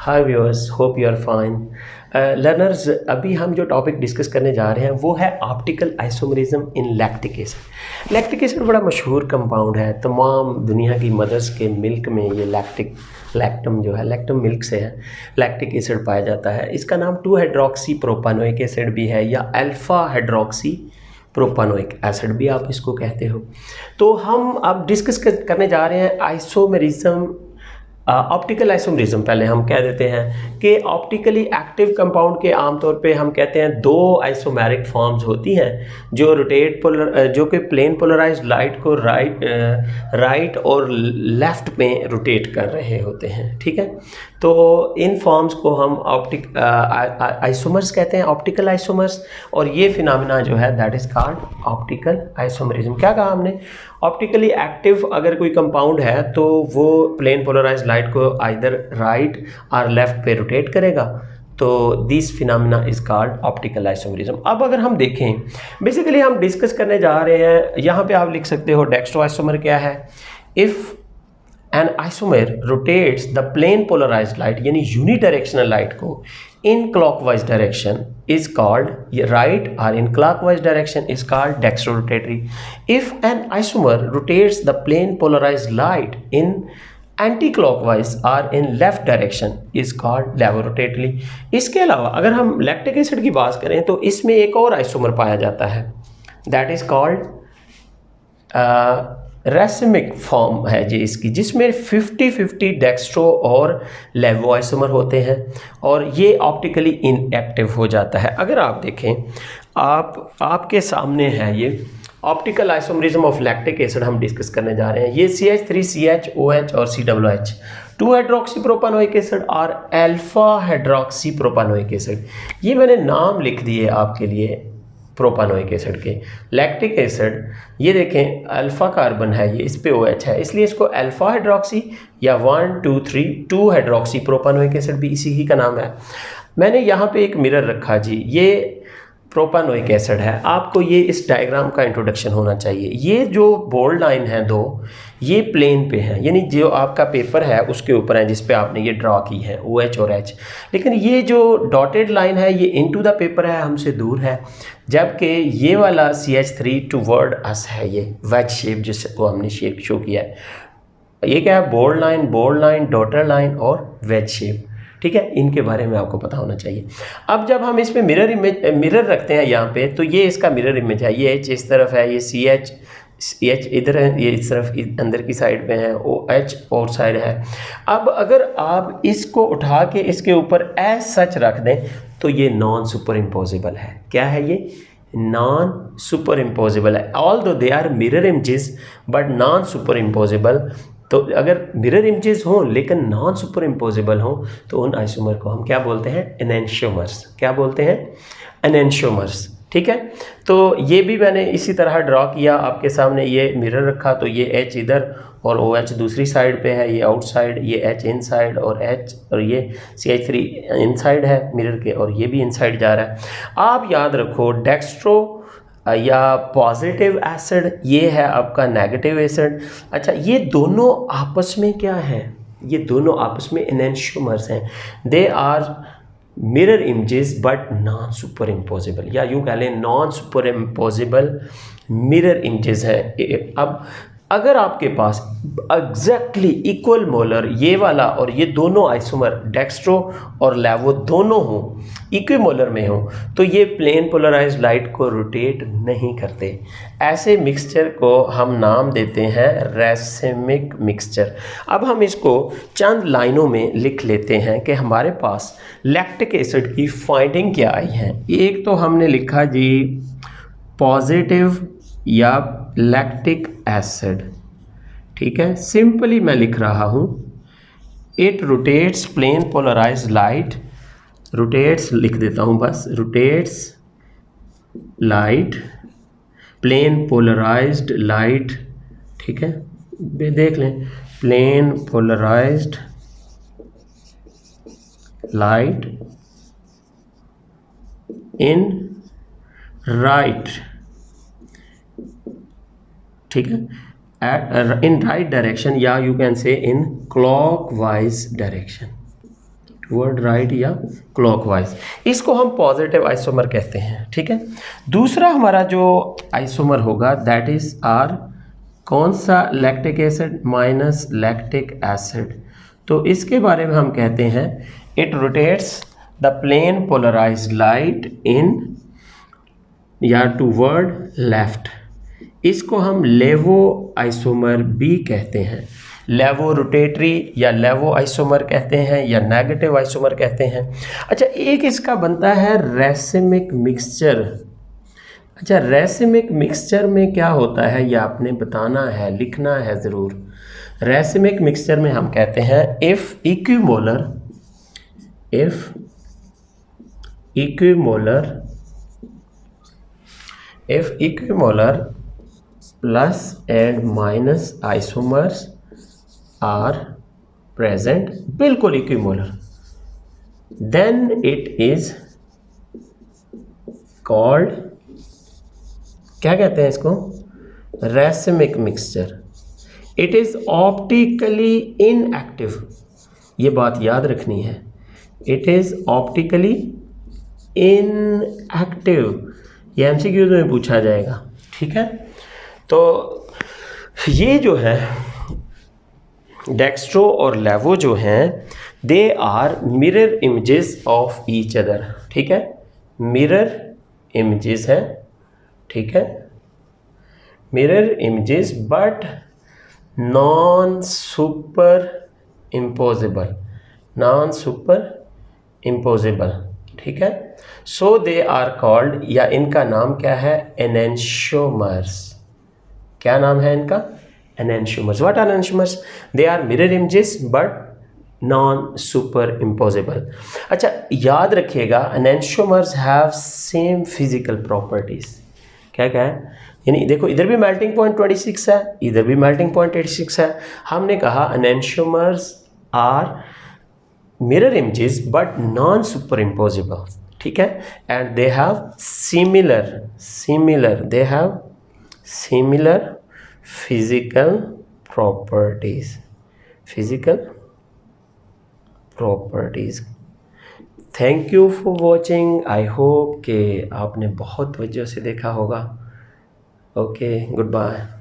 Hi viewers, hope you are fine. Learners, अभी हम जो टॉपिक डिस्कस करने जा रहे हैं वो है ऑप्टिकल आइसोमरिज्म इन लैक्टिक एसिड। लैक्टिक एसिड बड़ा मशहूर कंपाउंड है। तमाम दुनिया की मदर्स के मिल्क में ये लैक्टम जो है, लैक्टम मिल्क से है, लैक्टिक एसिड पाया जाता है। इसका नाम 2 हाइड्रोक्सी प्रोपानोइक एसिड भी है या अल्फा हाइड्रोक्सी प्रोपानोइक एसिड भी आप इसको कहते हो। तो हम अब डिस्कस करने जा रहे हैं आइसोमेरिज्म, ऑप्टिकल आइसोमरिज्म। पहले हम कह देते हैं कि ऑप्टिकली एक्टिव कंपाउंड के आमतौर पे हम कहते हैं दो आइसोमेरिक फॉर्म्स होती हैं जो कि प्लेन पोलराइज्ड लाइट को राइट और लेफ्ट में रोटेट कर रहे होते हैं। ठीक है, तो इन फॉर्म्स को हम आइसोमर्स कहते हैं, ऑप्टिकल आइसोमर्स। और ये फिनोमेना जो है that is called optical isomerism. क्या कहा हमने? ऑप्टिकली एक्टिव अगर कोई कंपाउंड है तो वो प्लेन पोलराइज्ड लाइट को आइदर राइट और लेफ्ट पे रोटेट करेगा। तो this phenomena is called optical isomerism. अब अगर हम देखें, बेसिकली हम डिस्कस करने जा रहे हैं, यहाँ पे आप लिख सकते हो डेक्स्ट्रो आइसोमर क्या है। If an isomer rotates the plane polarised light यानी यूनिडायरेक्शनल लाइट को in clockwise direction is called right, or in clockwise direction is called dextrorotatory. If an isomer rotates the plane polarized light in anti-clockwise or in left direction is called levorotatory. इसके अलावा अगर हम lactic acid की बात करें तो इसमें एक और आइसोमर पाया जाता है, that is called racemic form है जी इसकी, जिसमें 50-50 डेक्स्ट्रो और लेवो आइसोमर होते हैं और ये ऑप्टिकली इनएक्टिव हो जाता है। अगर आप देखें, आपके सामने है ये optical isomerism of lactic acid हम डिस्कस करने जा रहे हैं। ये CH3CH OH और COOH 2 हाइड्रोक्सी प्रोपानोइक एसिड और अल्फा हाइड्रोक्सी प्रोपानोइक एसिड, ये मैंने नाम लिख दिए आपके लिए प्रोपानोइक एसिड के। लैक्टिक एसिड ये देखें अल्फा कार्बन है, ये इस पे OH है, इसलिए इसको अल्फा हाइड्रोक्सी या 1 2 3 2 हाइड्रोक्सी प्रोपानोइक एसिड भी इसी ही का नाम है। मैंने यहाँ पे एक मिरर रखा जी, ये प्रोपानोइक एसिड है। आपको ये इस डायग्राम का इंट्रोडक्शन होना चाहिए। ये जो बोल्ड लाइन है दो, ये प्लेन पे है, यानी जो आपका पेपर है उसके ऊपर है जिस पे आपने ये ड्रॉ की है OH और H। लेकिन ये जो डॉटेड लाइन है ये इनटू द पेपर है, हमसे दूर है, जबकि ये वाला CH3 टुवर्ड अस है, ये वेज शेप जिसको हमने शेप शो किया है। ये क्या है? बोल्ड लाइन, डॉटेड लाइन और वेज शेप। ठीक है, इनके बारे में आपको पता होना चाहिए। अब जब हम इस पे मिरर रखते हैं यहाँ पे, तो ये इसका मिरर इमेज है। ये H इस तरफ है, ये CH इधर है, ये इस तरफ अंदर की साइड पे है, OH और साइड है। अब अगर आप इसको उठा के इसके ऊपर एज सच रख दें तो ये नॉन सुपर इम्पोजिबल है। क्या है ये? नॉन सुपर इम्पोजिबल है। Although they are mirror images but non super imposable. तो अगर मिरर इमेजेस हों लेकिन नॉन सुपर इम्पोजिबल हों तो उन आइसोमर को हम क्या बोलते हैं? एनेंशियोमर्स। क्या बोलते हैं? एनेंशियोमर्स। ठीक है, तो ये भी मैंने इसी तरह ड्रॉ किया आपके सामने। ये मिरर रखा तो ये H इधर और OH दूसरी साइड पे है, ये आउटसाइड, ये H इनसाइड और H और ये CH3 इनसाइड है मिरर के, और ये भी इनसाइड जा रहा है। आप याद रखो, डेक्स्ट्रो या पॉजिटिव एसिड, ये है आपका नेगेटिव एसिड। अच्छा, ये दोनों आपस में क्या है? ये दोनों आपस में एनेंशियोमर्स हैं। They are mirror images but non super imposable, या यूँ कह लें non super imposable mirror images हैं। अब अगर आपके पास एग्जैक्टली इक्वल मोलर ये वाला और ये दोनों आइसोमर डेक्स्ट्रो और लेवो दोनों हों, इक्विमोलर में हों, तो ये प्लेन पोलराइज्ड लाइट को रोटेट नहीं करते। ऐसे मिक्सचर को हम नाम देते हैं रेसिमिक मिक्सचर। अब हम इसको चंद लाइनों में लिख लेते हैं कि हमारे पास लैक्टिक एसिड की फाइंडिंग क्या आई है। एक तो हमने लिखा जी पॉजिटिव या लैक्टिक एसिड। ठीक है, सिंपली मैं लिख रहा हूँ, it rotates plane polarised light, rotates लिख देता हूँ बस, rotates light, plane polarised light. ठीक है, देख लें, plane polarised light in right, ठीक है, in right direction, या you can say in clockwise direction, toward right या क्लॉकवाइज, इसको हम पॉजिटिव आइसोमर कहते हैं। ठीक है, दूसरा हमारा जो आइसोमर होगा दैट इज आर कौन सा, lactic acid minus lactic acid. तो इसके बारे में हम कहते हैं it rotates the plane polarised light in या टूवर्ड लेफ्ट, इसको हम लेवो आइसोमर भी कहते हैं, लेवो रोटेटरी या लेवो आइसोमर कहते हैं या नेगेटिव आइसोमर कहते हैं। अच्छा, एक इसका बनता है रेसिमिक मिक्सचर। अच्छा, रेसिमिक मिक्सचर में क्या होता है ये आपने बताना है, लिखना है ज़रूर। रेसिमिक मिक्सचर में हम कहते हैं if equimolar plus and minus isomers are present, बिल्कुल equimolar, then it is called, क्या कहते हैं इसको, racemic mixture. It is optically inactive, ये बात याद रखनी है, इट इज ऑप्टिकली इनएक्टिव, ये एमसीक्यूज में पूछा जाएगा। ठीक है, तो ये जो है डेक्स्ट्रो और लेवो जो हैं they are mirror images of each other. ठीक है, मिरर इमेजेस हैं, ठीक है, mirror images but non super imposable, ठीक है। सो दे आर कॉल्ड, या इनका नाम क्या है, एनेंशियोमर्स। क्या नाम है इनका, enantiomers. What are enantiomers? They are mirror images but non super imposable. अच्छा, याद रखिएगा enantiomers have same physical properties. क्या क्या है, यानी देखो इधर भी मेल्टिंग पॉइंट 26 है, इधर भी मेल्टिंग पॉइंट 86 है। हमने कहा enantiomers are mirror images but non super imposable, ठीक है, and they have similar physical properties. Thank you for watching. I hope कि आपने बहुत तवज्जो से देखा होगा। Okay, good bye.